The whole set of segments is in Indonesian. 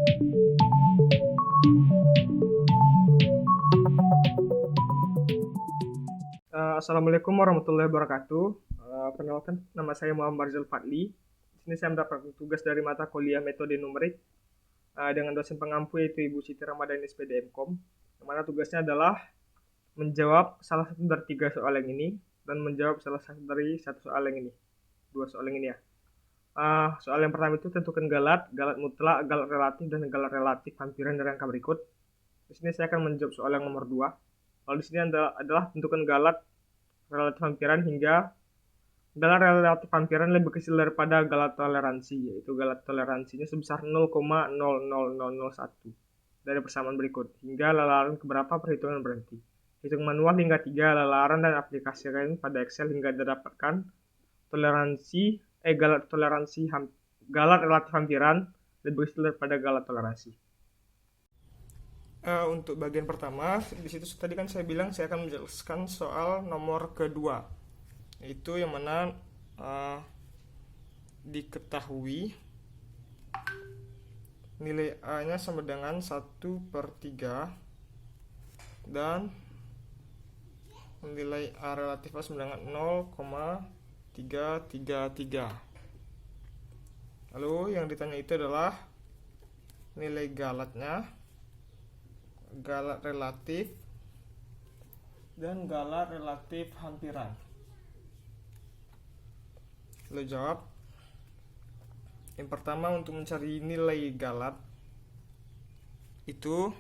Assalamualaikum warahmatullahi wabarakatuh. Perkenalkan, nama saya Muhammad Rizal Fadli. Di sini saya mendapatkan tugas dari mata kuliah metode numerik dengan dosen pengampu yaitu Ibu Siti Ramadhani SPD MKOM. Yang mana tugasnya adalah menjawab salah satu dari 3 soal yang ini dan menjawab salah satu dari 1 soal yang ini. 2 soal yang ini ya. Soal yang pertama itu tentukan galat mutlak, galat relatif, dan galat relatif hampiran dari angka berikut. Di sini saya akan menjawab soal yang nomor 2. Lalu di sini adalah tentukan galat relatif hampiran hingga galat relatif hampiran lebih kecil daripada galat toleransi, yaitu galat toleransinya sebesar 0,00001 dari persamaan berikut, hingga lalaran keberapa perhitungan berhenti. Hitung manual hingga 3 lalaran dan aplikasikan pada Excel hingga didapatkan galat relatif hampiran lebih kecil daripada galat toleransi. Untuk bagian pertama, di situ tadi kan saya bilang saya akan menjelaskan soal nomor kedua, itu yang mana diketahui nilai A-nya sama dengan 1/3 dan nilai A relatif A sama dengan 0,333. Lalu yang ditanya itu adalah nilai galatnya, galat relatif, dan galat relatif hampiran. Lalu jawab. Yang pertama, untuk mencari nilai galat itu,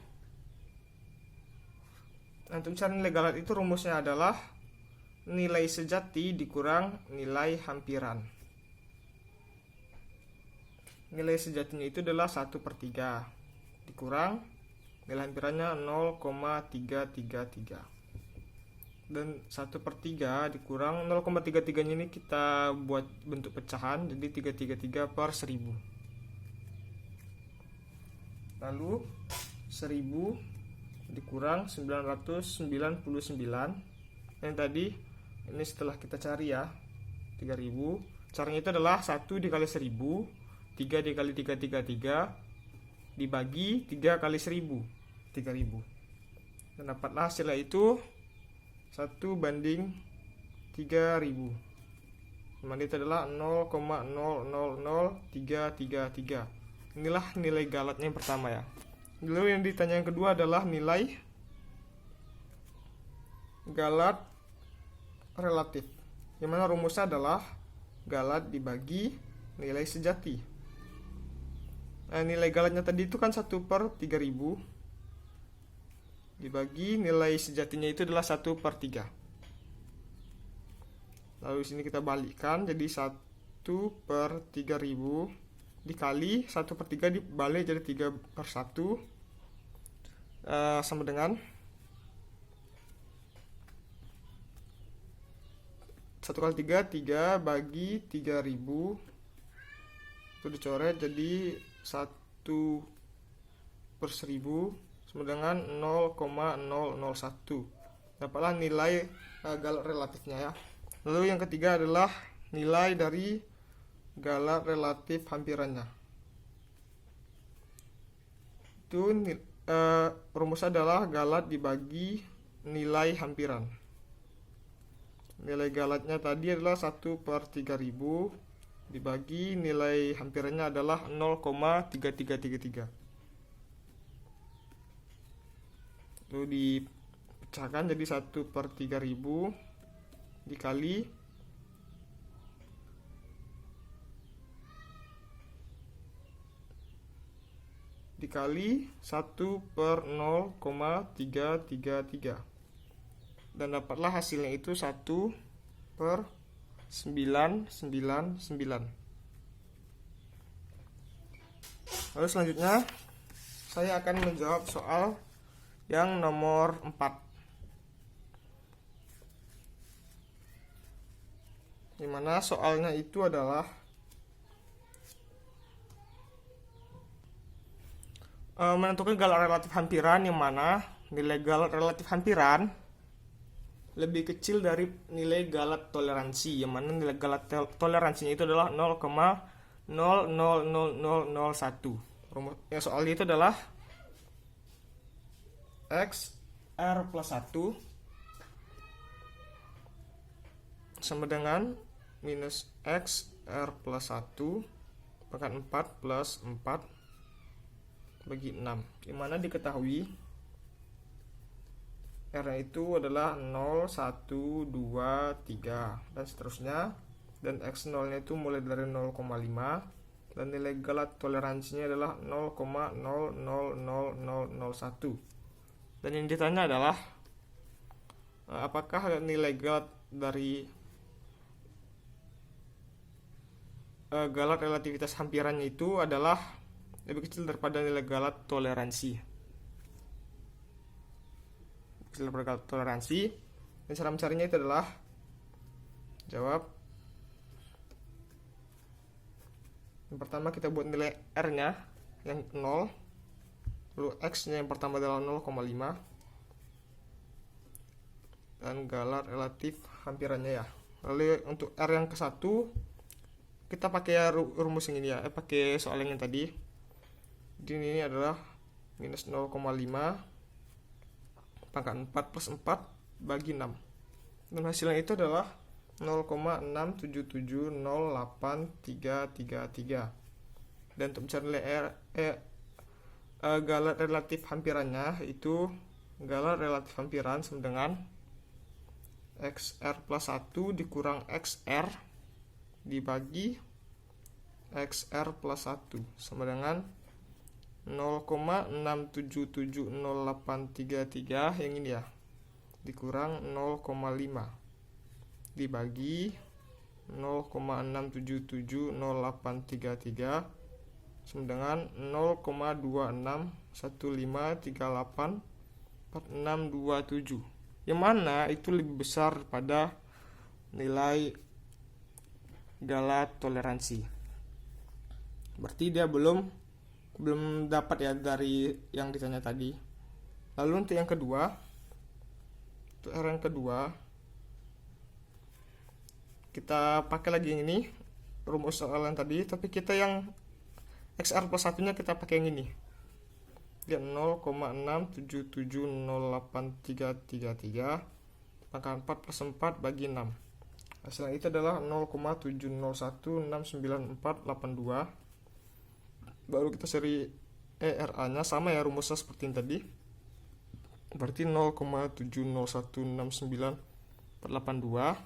rumusnya adalah nilai sejati dikurang nilai hampiran. Nilai sejatinya itu adalah 1/3 dikurang nilai hampirannya 0,333, dan 1/3 dikurang 0,33 ini kita buat bentuk pecahan, jadi 333/1000. Lalu 1000 dikurang 999, yang tadi ini setelah kita cari ya, 3000. Caranya itu adalah 1 dikali 1000, 3 dikali 333 dibagi 3 kali 1000, 3000, dan dapatlah hasilnya itu 1/3000. Dimana itu adalah 0,000333. Inilah nilai galatnya yang pertama ya. Lalu yang ditanya yang kedua adalah nilai galat relatif, yang mana rumusnya adalah galat dibagi nilai sejati. Nah, nilai galatnya tadi itu kan 1/3000 dibagi nilai sejatinya itu adalah 1/3. Lalu di sini kita balikkan jadi 1/3000 dikali 1/3 dibalik jadi 3/1 sama dengan 1 kali 3, 3 bagi 3000 itu dicoret jadi 1/1000 sama dengan 0,001. Dapatlah nilai galat relatifnya ya. Lalu yang ketiga adalah nilai dari galat relatif hampirannya. Itu rumusnya adalah galat dibagi nilai hampiran. Nilai galatnya tadi adalah 1/3000 dibagi nilai hampirannya adalah 0,3333. Lalu dipecahkan jadi 1/3000 dikali 1/0,333, dan dapatlah hasilnya itu 1/999. Lalu selanjutnya saya akan menjawab soal yang nomor 4, dimana soalnya itu adalah menentukan galat relatif hampiran, yang mana nilai galat relatif hampiran lebih kecil dari nilai galat toleransi, yang mana nilai galat toleransinya itu adalah 0,00001. Rumus yang soalnya itu adalah X R plus 1 sama dengan minus X R plus 1 pangkat 4 plus 4 bagi 6, dimana diketahui R itu adalah 0, 1, 2, 3 dan seterusnya, dan X0 nya itu mulai dari 0,5 dan nilai galat toleransinya adalah 0,000001. Dan yang ditanya adalah apakah nilai galat dari galat relativitas hampirannya itu adalah lebih kecil daripada nilai galat toleransi. Kecil daripada galat toleransi. Dan cara mencarinya itu adalah jawab. Yang pertama kita buat nilai R-nya yang 0. Lalu X-nya yang pertama adalah 0,5. Dan galat relatif hampirannya ya. Lalu untuk R yang ke-1 kita pakai rumus yang ini ya, pakai soal yang tadi. Jadi ini adalah minus 0,5 pangkat 4 plus 4 bagi 6. Dan hasilnya itu adalah 0,6770833. Dan untuk mencari nilai galat relatif hampirannya, itu galat relatif hampiran sama dengan XR plus 1 dikurang XR dibagi XR plus 1 sama dengan 0,6770833 yang ini ya, dikurang 0,5 dibagi 0,6770833 sama dengan 0,2615384627, yang mana itu lebih besar pada nilai galat toleransi. Berarti dia belum dapat ya dari yang ditanya tadi. Lalu untuk yang kedua, untuk R yang kedua, kita pakai lagi yang ini, rumus soal yang tadi, tapi kita yang XR plus 1 nya kita pakai yang ini, dia 0,6770833 pangkat 4 plus 4 bagi 6. Hasilnya itu adalah 0,701694882. Baru kita cari ERA nya, sama ya rumusnya seperti yang tadi, berarti 0,701694882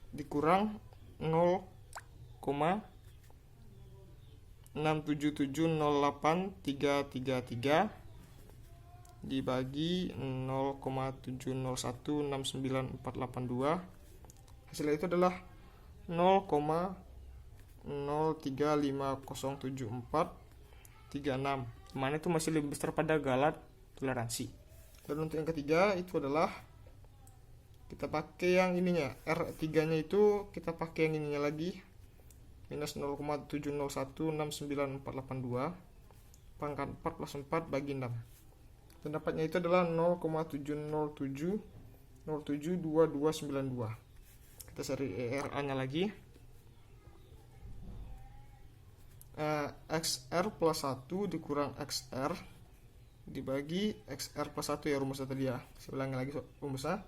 dikurang 0,6770833 dibagi 0,701694882. hasilnya itu adalah 0,03507436, mana itu masih lebih besar pada galat toleransi. Dan untuk yang ketiga itu adalah kita pakai yang ininya, R3 nya itu kita pakai yang ininya lagi, minus 0,701694882 pangkat 4 plus 4 bagi 6. Dan dapatnya itu adalah 0,707072292. Kita cari ERA nya lagi, XR plus 1 dikurang XR dibagi XR plus 1 ya rumusnya tadi ya. Saya ulangi lagi rumusnya.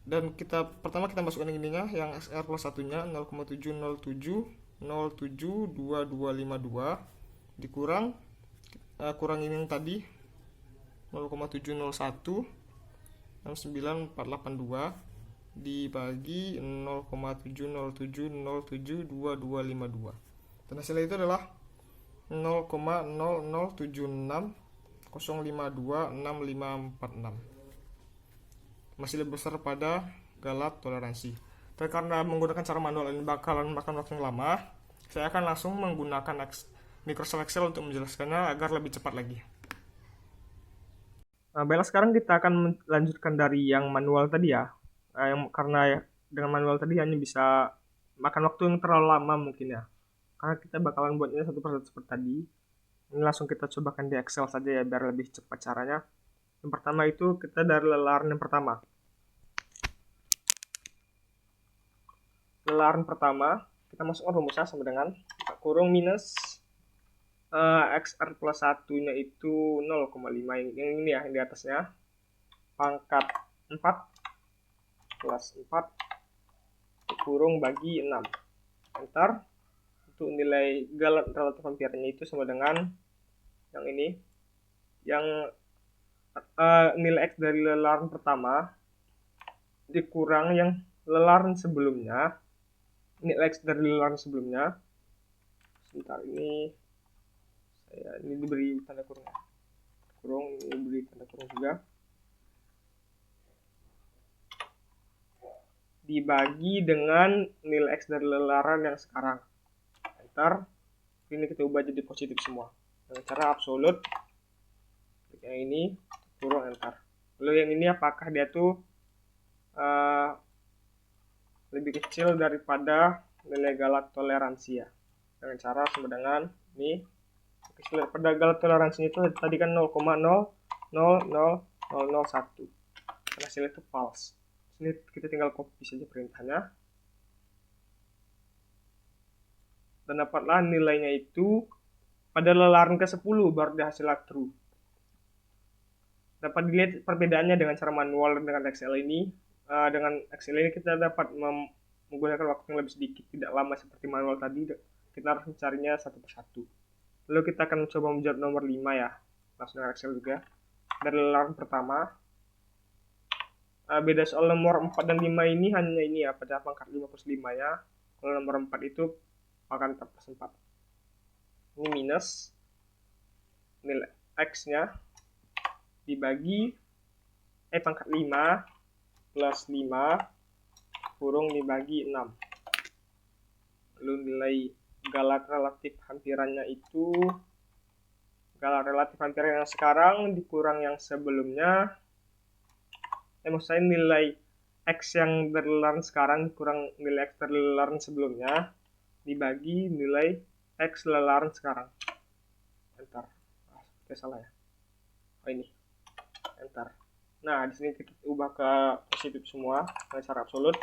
Dan pertama kita masukkan yang ininya, yang XR plus 1 nya 0,707072252 dikurang kurang ini yang tadi 0,701694882 dibagi 0,707072252. Dan hasilnya itu adalah 0,00760526546. Masih lebih besar pada galat toleransi. Dan karena menggunakan cara manual ini bakalan makan waktu yang lama, saya akan langsung menggunakan Microsoft Excel untuk menjelaskannya agar lebih cepat lagi. Nah, baiklah, sekarang kita akan melanjutkan dari yang manual tadi ya. Karena dengan manual tadi hanya bisa makan waktu yang terlalu lama mungkin ya. Karena kita bakalan buatnya satu persatu seperti tadi. Ini langsung kita cobakan di Excel saja ya, biar lebih cepat caranya. Yang pertama itu kita dari lelaran yang pertama. Lelaran pertama, kita masukkan rumusnya sama dengan kurung minus XR plus 1 nya itu 0,5, yang ini ya, yang di atasnya, pangkat 4 plus 4 kurung bagi 6, enter. Untuk nilai galat relatif ampirnya itu sama dengan yang ini, yang nilai X dari lelaran pertama dikurang yang lelaran sebelumnya, nilai X dari lelaran sebelumnya. Sebentar, ini diberi tanda kurung, ini diberi tanda kurung juga, dibagi dengan nilai X dari lelaran yang sekarang, enter. Ini kita ubah jadi positif semua dengan cara absolut, yang ini kurung, enter. Lalu yang ini apakah dia tuh lebih kecil daripada nilai galat toleransi ya, dengan cara sama dengan ini, kecil daripada galat toleransi itu tadi kan 0,0000001, hasilnya itu false. Ini kita tinggal copy saja perintahnya, dan dapatlah nilainya itu pada lelaran ke-10 baru dihasilkan true. Dapat dilihat perbedaannya dengan cara manual dan dengan Excel ini. Dengan Excel ini kita dapat menggunakan waktu yang lebih sedikit, tidak lama seperti manual tadi. Kita harus mencarinya satu persatu. Lalu kita akan mencoba menjawab nomor 5 ya, langsung dengan Excel juga. Dari lelaran pertama, beda soal nomor 4 dan 5 ini hanya ini ya, pada pangkat 5 plus 5 ya. Kalau nomor 4 itu pangkat 4 plus 4. Ini minus nilai X nya dibagi pangkat 5 plus 5 kurung dibagi 6. Lalu nilai galat relatif hampirannya itu, galat relatif hampiran yang sekarang dikurang yang sebelumnya, maksud saya nilai X yang berlelaran sekarang kurang nilai X berlelaran sebelumnya dibagi nilai X lelaran sekarang, enter. Seperti salah ya, ini, enter. Nah, di sini kita ubah ke positif semua dengan cara absolut,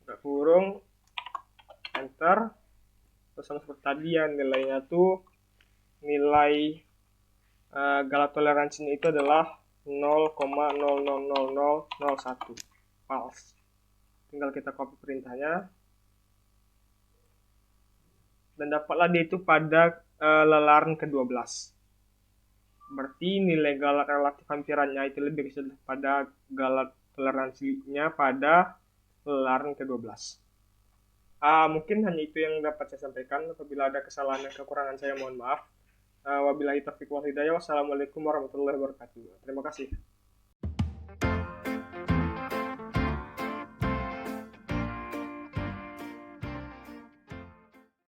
buka kurung, enter. Terus sama seperti tadi ya, nilainya tuh nilai galat toleransinya itu adalah 0,000001, false. Tinggal kita copy perintahnya, dan dapatlah dia itu pada lelaran ke-12. Berarti nilai galat relatif hampirannya itu lebih kecil pada galat toleransinya pada lelaran ke-12. Mungkin hanya itu yang dapat saya sampaikan. Apabila ada kesalahan dan kekurangan saya mohon maaf. Wabillahi taufiq wal hidayah. Wassalamualaikum warahmatullahi wabarakatuh. Terima kasih.